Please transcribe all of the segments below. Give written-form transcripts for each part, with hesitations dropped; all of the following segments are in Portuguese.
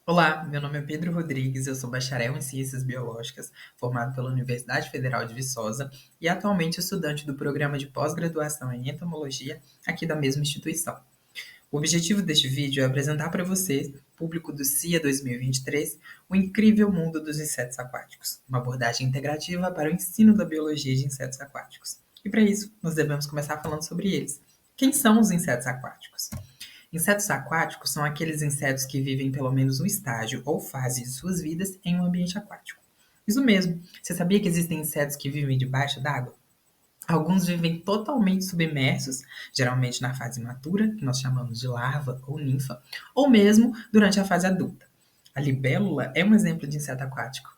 Olá, meu nome é Pedro Rodrigues, eu sou bacharel em Ciências Biológicas, formado pela Universidade Federal de Viçosa e atualmente estudante do programa de pós-graduação em entomologia aqui da mesma instituição. O objetivo deste vídeo é apresentar para vocês, público do CIA 2023, o incrível mundo dos insetos aquáticos, uma abordagem integrativa para o ensino da biologia de insetos aquáticos. E para isso, nós devemos começar falando sobre eles. Quem são os insetos aquáticos? Insetos aquáticos são aqueles insetos que vivem pelo menos um estágio ou fase de suas vidas em um ambiente aquático. Isso mesmo, você sabia que existem insetos que vivem debaixo d'água? Alguns vivem totalmente submersos, geralmente na fase imatura, que nós chamamos de larva ou ninfa, ou mesmo durante a fase adulta. A libélula é um exemplo de inseto aquático.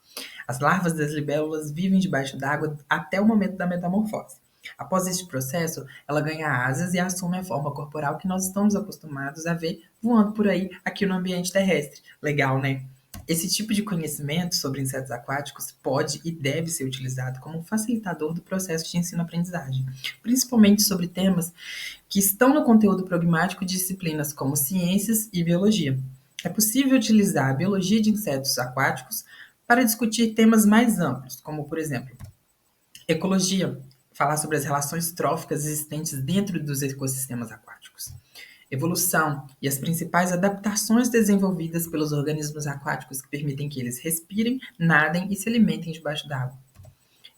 As larvas das libélulas vivem debaixo d'água até o momento da metamorfose. Após este processo, ela ganha asas e assume a forma corporal que nós estamos acostumados a ver voando por aí aqui no ambiente terrestre. Legal, né? Esse tipo de conhecimento sobre insetos aquáticos pode e deve ser utilizado como um facilitador do processo de ensino-aprendizagem, principalmente sobre temas que estão no conteúdo programático de disciplinas como ciências e biologia. É possível utilizar a biologia de insetos aquáticos para discutir temas mais amplos, como, por exemplo, ecologia, falar sobre as relações tróficas existentes dentro dos ecossistemas aquáticos. Evolução e as principais adaptações desenvolvidas pelos organismos aquáticos que permitem que eles respirem, nadem e se alimentem debaixo d'água.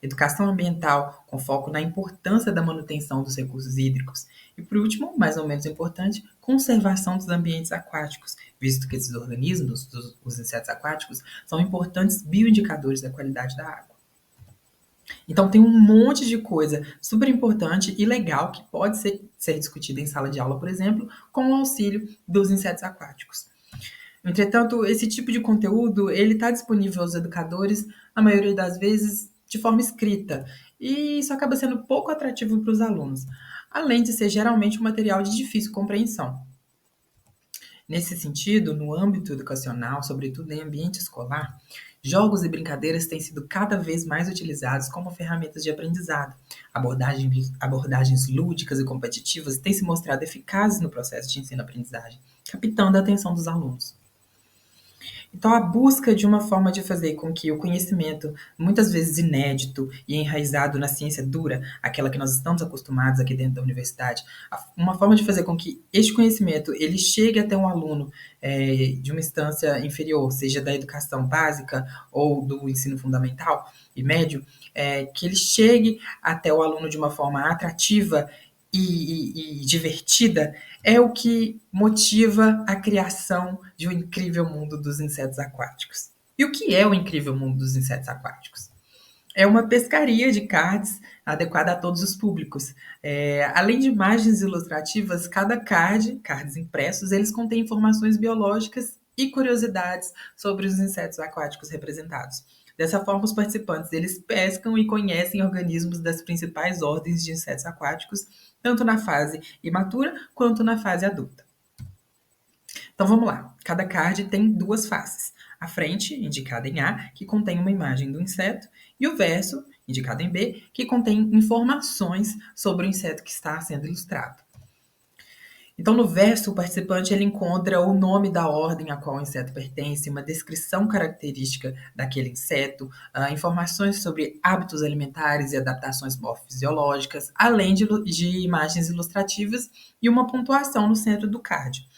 Educação ambiental, com foco na importância da manutenção dos recursos hídricos. E, por último, mais ou menos importante, conservação dos ambientes aquáticos, visto que esses organismos, os insetos aquáticos, são importantes bioindicadores da qualidade da água. Então, tem um monte de coisa super importante e legal que pode ser discutida em sala de aula, por exemplo, com o auxílio dos insetos aquáticos. Entretanto, esse tipo de conteúdo ele está disponível aos educadores, a maioria das vezes, de forma escrita, e isso acaba sendo pouco atrativo para os alunos, além de ser geralmente um material de difícil compreensão. Nesse sentido, no âmbito educacional, sobretudo em ambiente escolar, jogos e brincadeiras têm sido cada vez mais utilizados como ferramentas de aprendizado. Abordagens lúdicas e competitivas têm se mostrado eficazes no processo de ensino-aprendizagem, captando a atenção dos alunos. Então, a busca de uma forma de fazer com que o conhecimento, muitas vezes inédito e enraizado na ciência dura, aquela que nós estamos acostumados aqui dentro da universidade, uma forma de fazer com que este conhecimento ele chegue até um aluno de uma instância inferior, seja da educação básica ou do ensino fundamental e médio, que ele chegue até o aluno de uma forma atrativa e divertida, é o que motiva a criação de um incrível mundo dos insetos aquáticos. E o que é o incrível mundo dos insetos aquáticos? É uma pescaria de cards adequada a todos os públicos. Além de imagens ilustrativas, cada cards impressos, eles contêm informações biológicas e curiosidades sobre os insetos aquáticos representados. Dessa forma, os participantes eles pescam e conhecem organismos das principais ordens de insetos aquáticos, tanto na fase imatura quanto na fase adulta. Então vamos lá. Cada card tem duas faces. A frente, indicada em A, que contém uma imagem do inseto, e o verso, indicado em B, que contém informações sobre o inseto que está sendo ilustrado. Então, no verso, o participante ele encontra o nome da ordem a qual o inseto pertence, uma descrição característica daquele inseto, informações sobre hábitos alimentares e adaptações morfosiológicas, além de imagens ilustrativas e uma pontuação no centro do card.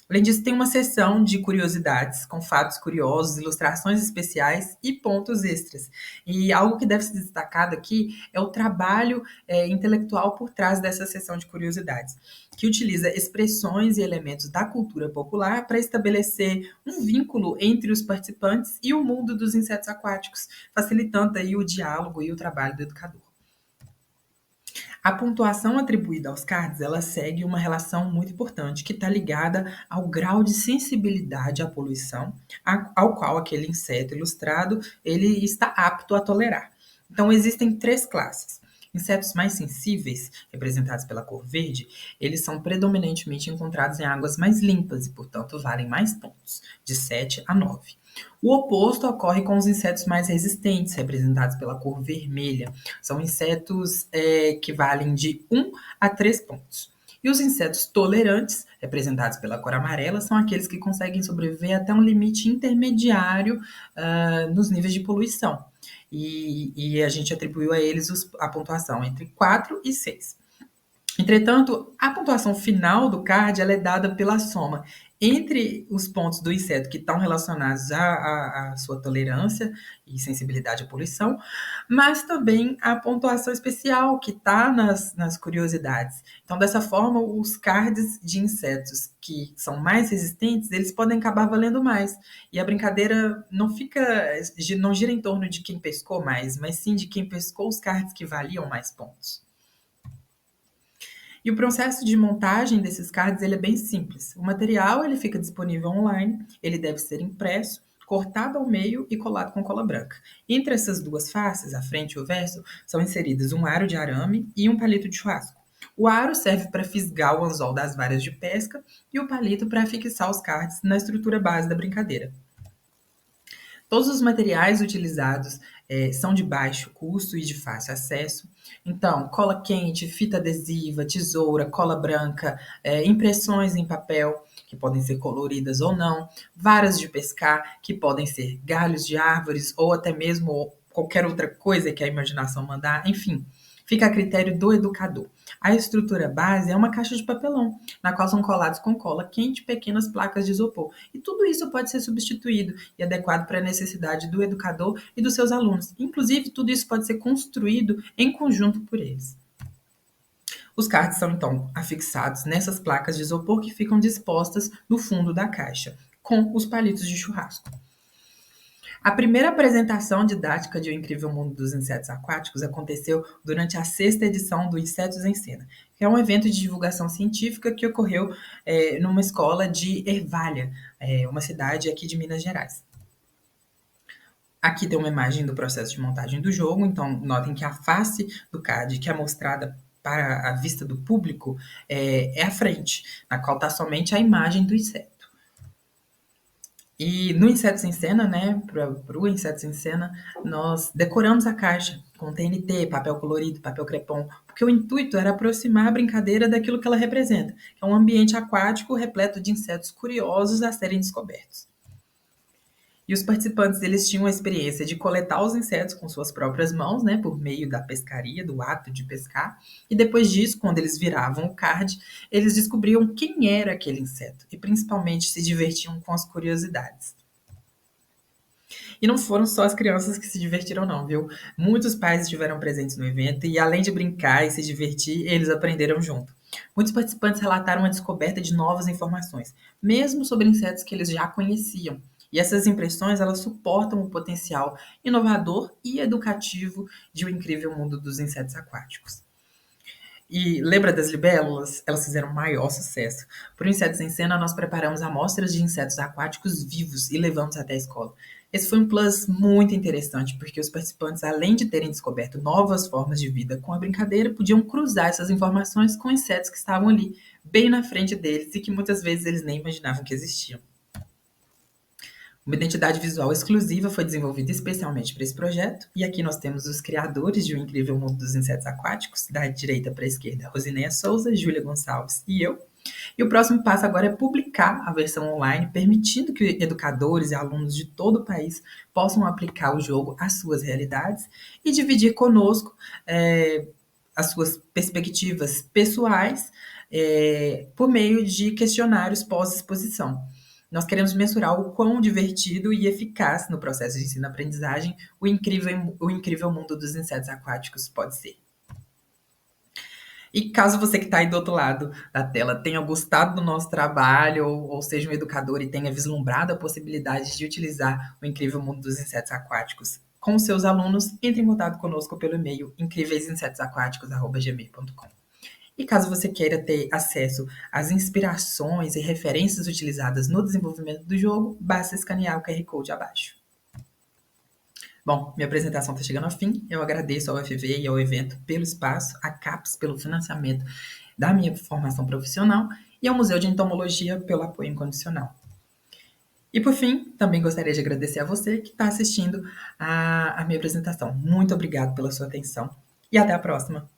Além disso, tem uma seção de curiosidades, com fatos curiosos, ilustrações especiais e pontos extras. E algo que deve ser destacado aqui é o trabalho intelectual por trás dessa seção de curiosidades, que utiliza expressões e elementos da cultura popular para estabelecer um vínculo entre os participantes e o mundo dos insetos aquáticos, facilitando aí o diálogo e o trabalho do educador. A pontuação atribuída aos cards, ela segue uma relação muito importante que está ligada ao grau de sensibilidade à poluição ao qual aquele inseto ilustrado ele está apto a tolerar. Então, existem três classes. Insetos mais sensíveis, representados pela cor verde, eles são predominantemente encontrados em águas mais limpas e, portanto, valem mais pontos, de 7 a 9. O oposto ocorre com os insetos mais resistentes, representados pela cor vermelha. São insetos que valem de 1 a 3 pontos. E os insetos tolerantes, representados pela cor amarela, são aqueles que conseguem sobreviver até um limite intermediário nos níveis de poluição. E a gente atribuiu a eles a pontuação entre 4 e 6. Entretanto, a pontuação final do card ela é dada pela soma entre os pontos do inseto que estão relacionados à sua tolerância e sensibilidade à poluição, mas também a pontuação especial que está nas curiosidades. Então, dessa forma, os cards de insetos que são mais resistentes, eles podem acabar valendo mais. E a brincadeira não gira em torno de quem pescou mais, mas sim de quem pescou os cards que valiam mais pontos. E o processo de montagem desses cards ele é bem simples. O material ele fica disponível online, ele deve ser impresso, cortado ao meio e colado com cola branca. Entre essas duas faces, a frente e o verso, são inseridas um aro de arame e um palito de churrasco. O aro serve para fisgar o anzol das varas de pesca e o palito para fixar os cards na estrutura base da brincadeira. Todos os materiais utilizados são de baixo custo e de fácil acesso. Então, cola quente, fita adesiva, tesoura, cola branca, impressões em papel, que podem ser coloridas ou não, varas de pescar, que podem ser galhos de árvores ou até mesmo qualquer outra coisa que a imaginação mandar, enfim. Fica a critério do educador. A estrutura base é uma caixa de papelão, na qual são colados com cola quente pequenas placas de isopor. E tudo isso pode ser substituído e adequado para a necessidade do educador e dos seus alunos. Inclusive, tudo isso pode ser construído em conjunto por eles. Os cards são, então, afixados nessas placas de isopor que ficam dispostas no fundo da caixa, com os palitos de churrasco. A primeira apresentação didática de O Incrível Mundo dos Insetos Aquáticos aconteceu durante a 6ª edição do Insetos em Cena, que é um evento de divulgação científica que ocorreu numa escola de Ervalha, uma cidade aqui de Minas Gerais. Aqui tem uma imagem do processo de montagem do jogo, então notem que a face do card que é mostrada para a vista do público é a frente, na qual está somente a imagem do inseto. E no Insetos em Cena, né, para o Insetos em Cena, nós decoramos a caixa com TNT, papel colorido, papel crepom, porque o intuito era aproximar a brincadeira daquilo que ela representa, que é um ambiente aquático repleto de insetos curiosos a serem descobertos. E os participantes eles tinham a experiência de coletar os insetos com suas próprias mãos, né, por meio da pescaria, do ato de pescar. E depois disso, quando eles viravam o card, eles descobriam quem era aquele inseto e principalmente se divertiam com as curiosidades. E não foram só as crianças que se divertiram não, viu? Muitos pais estiveram presentes no evento e além de brincar e se divertir, eles aprenderam junto. Muitos participantes relataram a descoberta de novas informações, mesmo sobre insetos que eles já conheciam. E essas impressões, elas suportam o potencial inovador e educativo de O Incrível Mundo dos Insetos Aquáticos. E lembra das libélulas? Elas fizeram maior sucesso. Por Insetos em Cena, nós preparamos amostras de insetos aquáticos vivos e levamos até a escola. Esse foi um plus muito interessante, porque os participantes, além de terem descoberto novas formas de vida com a brincadeira, podiam cruzar essas informações com insetos que estavam ali, bem na frente deles e que muitas vezes eles nem imaginavam que existiam. Uma identidade visual exclusiva foi desenvolvida especialmente para esse projeto, e aqui nós temos os criadores de O Incrível Mundo dos Insetos Aquáticos, da direita para a esquerda, Rosineia Souza, Júlia Gonçalves e eu. E o próximo passo agora é publicar a versão online, permitindo que educadores e alunos de todo o país possam aplicar o jogo às suas realidades e dividir conosco as suas perspectivas pessoais por meio de questionários pós-exposição. Nós queremos mensurar o quão divertido e eficaz no processo de ensino-aprendizagem o incrível mundo dos insetos aquáticos pode ser. E caso você que está aí do outro lado da tela tenha gostado do nosso trabalho, ou seja um educador e tenha vislumbrado a possibilidade de utilizar o incrível mundo dos insetos aquáticos com os seus alunos, entre em contato conosco pelo e-mail incríveisinsetosaqüáticos@gmail.com. E caso você queira ter acesso às inspirações e referências utilizadas no desenvolvimento do jogo, basta escanear o QR Code abaixo. Bom, minha apresentação está chegando ao fim. Eu agradeço ao UFV e ao evento pelo espaço, à CAPES pelo financiamento da minha formação profissional e ao Museu de Entomologia pelo apoio incondicional. E por fim, também gostaria de agradecer a você que está assistindo a minha apresentação. Muito obrigado pela sua atenção e até a próxima!